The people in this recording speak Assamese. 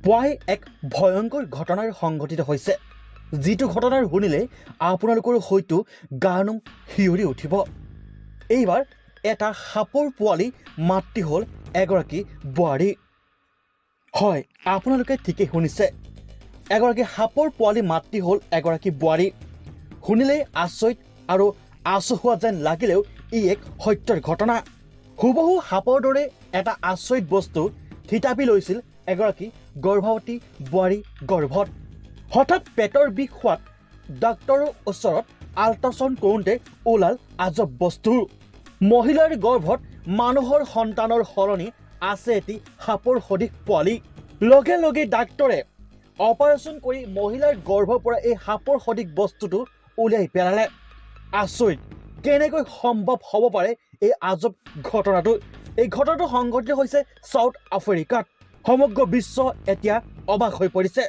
পুৱাই এক ভয়ংকৰ ঘটনাৰ সংঘটিত হৈছে, যিটো ঘটনাৰ শুনিলে আপোনালোকৰ হয়তো গাৰ নোম শিয়ৰি উঠিব। এইবাৰ এটা সাপৰ পোৱালি মাতৃ হ'ল এগৰাকী বোৱাৰী। হয়, আপোনালোকে ঠিকেই শুনিছে, এগৰাকী সাপৰ পোৱালি মাতৃ হ'ল এগৰাকী বোৱাৰী। শুনিলেই আচৰিত আৰু আচহুৱা যেন লাগিলেও ই এক সত্যৰ ঘটনা। হুবহু সাপৰ দৰে এটা আচৰিত বস্তু থিতাপি লৈছিল এগৰাকী গৰ্ভৱতী বোৱাৰী গৰ্ভত। হঠাৎ পেটৰ বিষ হোৱাত ডাক্তৰৰ ওচৰত আল্ট্ৰাচাউণ্ড কৰোঁতে ওলাল আজব বস্তু। মহিলাৰ গৰ্ভত মানুহৰ সন্তানৰ সলনি আছে এটি সাপৰ সদৃশ পোৱালি। লগে লগে ডাক্তৰে অপাৰেশ্যন কৰি মহিলাৰ গৰ্ভৰ পৰা এই সাপৰ সদৃশ বস্তুটো উলিয়াই পেলালে। আচৰিত, কেনেকৈ সম্ভৱ হ'ব পাৰে এই আজব ঘটনাটো? এই ঘটনাটো সংঘটিত হৈছে চাউথ আফ্ৰিকাত। সমগ্ৰ বিশ্ব এতিয়া অবাক হৈ পৰিছে।